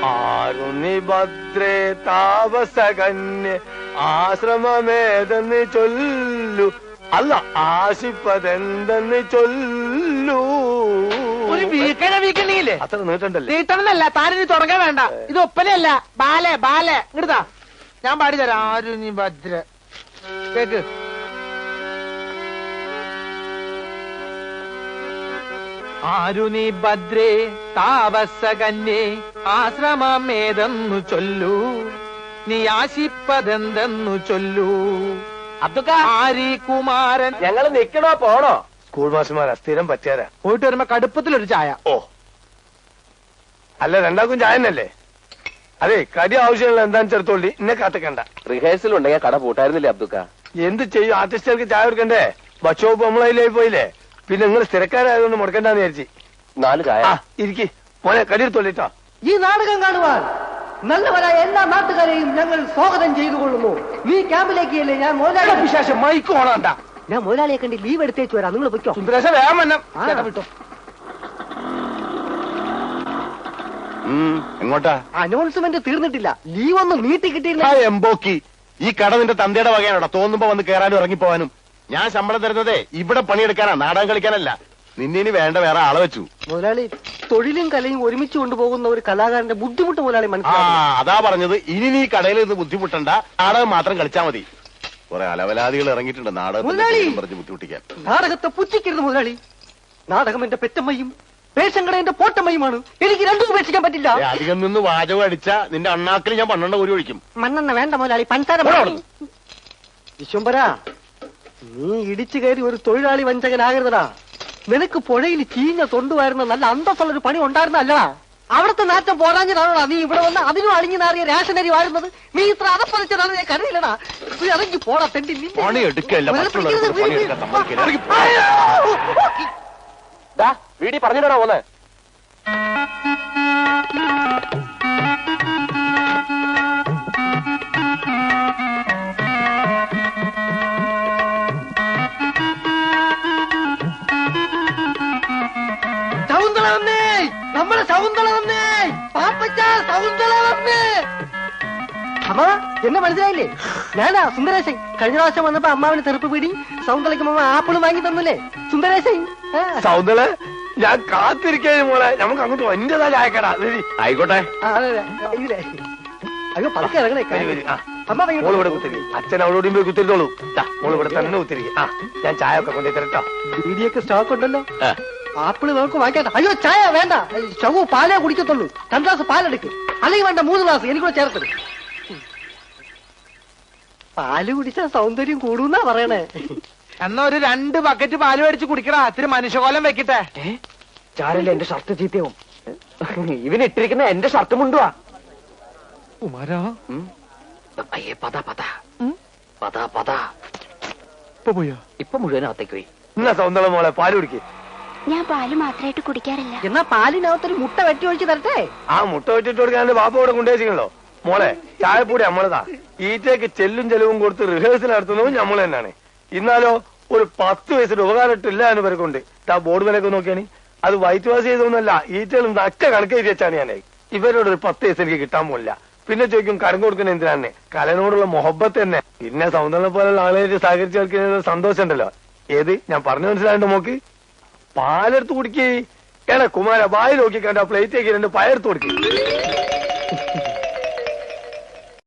ആരുണി ഭദ്രേ താപസകന്യ ആശ്രമമേതെന്ന് ചൊല്ലു, അല്ല ആശിപ്പതെന്തെന്ന് ചൊല്ലു. ഒരു വീക്കണില്ലേ അത്ര നീട്ടണ്ടല്ലേ? നീട്ടണമെന്നല്ല, താനിനി തുടങ്ങാൻ വേണ്ട. ഇത് ഒപ്പനയല്ല, ബാലെ ബാലെ. ഇങ്ങടുതാ, ഞാൻ പാടിത്തരാം. ആരുണി ഭദ്ര കേക്ക്. ആരുണി ഭദ്രേ താപസകന്യേ ആശ്രമമേതെന്നു ചൊല്ലു, നീ ആശിപ്പതെന്തെന്നു ചൊല്ലു. അതൊക്കെ ആരി കുമാരൻ. ഞങ്ങൾ നിക്കണോ പോണോ? സ്കൂൾ മാസ്റ്റർമാരാ, സ്ഥിരം പറ്റിയാരാ. പോയിട്ട് വരുമ്പോ കടുപ്പത്തിലൊരു ചായ. ഓ അല്ല, രണ്ടാക്കും ചായ തന്നെയല്ലേ? അതെ, കടി ആവശ്യമുള്ള എന്താന്ന് ചെറുത്തോളി, ഇന്നെ കാത്തക്കണ്ട. റിഹേഴ്സൽ ഉണ്ടെങ്കിൽ കട പൂട്ടായിരുന്നില്ലേ അബ്ദുക്ക? എന്ത് ചെയ്യും, ആർട്ടിസ്റ്റുകൾക്ക് ചായ കൊടുക്കണ്ടേ? ഭക്ഷോപ്പ് നമ്മളതിലായി പോയില്ലേ. പിന്നെ നിങ്ങൾ സ്ഥിരക്കാരായതുകൊണ്ട് മുടക്കണ്ടെന്ന് വിചാരിച്ചു. 4 ചായ. ഇരിക്കി മോനെ, കടി എടുത്തോളിട്ടോ. ഈ നാടകം കാണുവാൻ നല്ലവരായ എല്ലാ നാട്ടുകാരെയും ഞങ്ങൾ സ്വാഗതം ചെയ്തു കൊള്ളുന്നു. ഈ ക്യാമ്പിലേക്കല്ലേ ഞാൻ മുതലാളി. വിശേഷം മൈക്ക് ഓണണ്ട. ഞാൻ മുതലാളിയെ കണ്ടി ലീവ് എടുത്തേച്ചു വരാം, നിങ്ങൾ പൊയ്ക്കോ. സുന്ദരേശ വേഗം വന്നം. വിട്ടോ. എങ്ങോട്ടാ? അനൗൺസ്മെന്റ് തീർന്നിട്ടില്ല, ലീവ് ഒന്നും നീട്ടി കിട്ടിയില്ല. എംബോക്കി, ഈ കട നിന്റെ തന്തയുടെ വകയാണോടാ? തോന്നുമ്പോ വന്ന് കയറാനും ഇറങ്ങിപ്പോവാനും. ഞാൻ ശമ്പളം തരുന്നതേ ഇവിടെ പണിയെടുക്കാനാ, നാടകം കളിക്കാനല്ല. നിന്നിനി വേണ്ട വേറെ ആളെ വെച്ചു. മുതലാളി, തൊഴിലും കലയും ഒരുമിച്ച് കൊണ്ടുപോകുന്ന ഒരു കലാകാരന്റെ ബുദ്ധിമുട്ട് മുതലാളി മനസ്സിലാക്കി. അതാ പറഞ്ഞത്, ഇനി നീ കടയിൽ നിന്ന് ബുദ്ധിമുട്ടണ്ട, നാടകം മാത്രം കളിച്ചാ മതി. കുറെ അലവലാദികൾ ഇറങ്ങിയിട്ടുണ്ട് നാടകം പറഞ്ഞ് ബുദ്ധിമുട്ടിക്കാൻ. നാടകത്തെ പുച്ഛിക്കരുത് മുതലാളി. നാടകം എന്റെ പെറ്റമ്മയും പേശങ്കട എന്റെ പോട്ടമ്മയുമാണ്. എനിക്ക് രണ്ടും ഉപേക്ഷിക്കാൻ പറ്റില്ല. അധികം നിന്ന് വാചകം അടിച്ചാ നിന്റെ അണ്ണാക്കിൽ ഞാൻ 12 കോരി ഒഴിക്കും. മണ്ണെണ്ണ വേണ്ട മുതലാളി, പഞ്ചാര. വിശ്വംബരാ, നീ ഇടിച്ചു കയറി ഒരു തൊഴിലാളി വഞ്ചകനാകരുതടാ. നിനക്ക് പുഴയിൽ ചീഞ്ഞ തൊണ്ടുവായിരുന്ന നല്ല അന്തസ്സുള്ളൊരു പണി ഉണ്ടായിരുന്നല്ലടാ. അവിടുത്തെ നാറ്റം പോരാഞ്ഞിട്ടാണോടാ നീ ഇവിടെ വന്ന് അതിനും അളിഞ്ഞു നാറിയ റേഷനരി വാഴുന്നത്. നീ ഇത്ര അതപ്പറിച്ചതാണ് ഞാൻ കരുതില്ലടാ. നീ ഇറങ്ങി പോടാ തെണ്ടി. വീടി പറഞ്ഞിട്ടാ പോന്നെ. ശകുന്തള വന്നേ, നമ്മുടെ ശകുന്തള വന്നേ, പാപ്പച്ച ശകുന്തള വന്നേ. അമ്മ എന്നെ മനസ്സിലായില്ലേ? ഞാനാ സുന്ദരേശൻ. കഴിഞ്ഞ പ്രാവശ്യം വന്നപ്പോ അമ്മാവിന് തെറുപ്പ് പിടി, ശകുന്തളയ്ക്ക് അമ്മ ആപ്പിള് വാങ്ങി തന്നില്ലേ സുന്ദരേശൻ. സൗന്ദര്യ, ഞാൻ കാത്തിരിക്കേ മോളെ. നമുക്ക് അങ്ങോട്ട് എന്റേതാ ചായക്കടാ. ആയിക്കോട്ടെ. അയ്യോ പതുക്കെ ഇറങ്ങണേ. മോള് ഇവിടെ കുത്തിരി, അച്ഛൻ അവളോട് പോയി കുത്തിരിത്തോളൂ. മോള് ഇവിടെ തന്നെ കുത്തിരിക്കും. ഞാൻ ചായ ഒക്കെ കൊണ്ടു തരട്ടോ. ബീഡിയൊക്കെ സ്റ്റോക്ക് ഉണ്ടല്ലോ. ആപ്പിള് നമുക്ക് വാങ്ങിക്കട്ടെ. അയ്യോ ചായ വേണ്ട, ശവു പാലേ കുടിക്കത്തുള്ളൂ. 2 ഗ്ലാസ് പാലെടുക്ക്, അല്ലെങ്കിൽ വേണ്ട 3 ഗ്ലാസ് എനിക്കൂടെ ചേർത്തത്. പാല് കുടിച്ചാൽ സൗന്ദര്യം കൂടുന്നാ പറയണേ. എന്നാ ഒരു 2 ബക്കറ്റ് പാല് മേടിച്ച് കുടിക്കടാ. ഇത്തിരി മനുഷ്യകോലം വെക്കട്ടെ. ചാരല്ലേ എന്റെ ഷർട്ട് ചീത്തയാവും. ഇവനിട്ടിരിക്കുന്ന എന്റെ ഷർട്ട് മുണ്ടുവാ. കുമാരാ, ഇപ്പൊ മുഴുവനകത്തേക്ക് പോയി. എന്നാ സൗന്ദര്യ മോളെ പാല് കുടിക്കേ. ഞാൻ പാല് മാത്രമായിട്ട് കുടിക്കാറില്ല. എന്നാ പാലിനകത്തൊരു മുട്ട വെട്ടി ഒഴിച്ച് തരട്ടെ. ആ മുട്ട വെച്ചിട്ട് കൊടുക്കാണ്ട് ബാപ്പ ഇവിടെ കൊണ്ടുവച്ചിട്ടുണ്ടോ? മോളെ ചായപ്പൊടി നമ്മളതാ. ഈറ്റയ്ക്ക് ചെല്ലും ചെലവും കൊടുത്ത് റിഹേഴ്സൽ നടത്തുന്നതും നമ്മൾ തന്നെയാണ്. ഇന്നാലോ ഒരു 10 വയസ്സിന്റെ ഉപകാരമില്ല എന്ന് പേർക്കുണ്ട്. ആ ബോർഡ് വിലയൊക്കെ നോക്കിയാണ്. അത് വൈറ്റ് വാഷ് ചെയ്തൊന്നുമല്ല, ഈറ്റകളും നക്ക കണക്ക് എഴുതി വെച്ചാണ് ഞാൻ. ഇവരോട് ഒരു 10 വയസ്സ് എനിക്ക് കിട്ടാൻ പോലില്ല. പിന്നെ ചോദിക്കും കരം കൊടുക്കുന്ന എന്തിനാണ്? കലനോടുള്ള മൊഹബത്ത് തന്നെ. പിന്നെ സൗന്ദര്യ പോലുള്ള ആളുകളായിട്ട് സഹകരിച്ച് കളിക്കുന്ന സന്തോഷം ഉണ്ടല്ലോ. ഏത് ഞാൻ പറഞ്ഞു മനസ്സിലായിട്ട് നോക്ക്. പാലെടുത്ത് കുടിക്കേ. ഏടാ കുമാര, വായി നോക്കി കണ്ട പ്ലേറ്റേക്ക് 2 പയർത്ത് കൊടുക്കേ.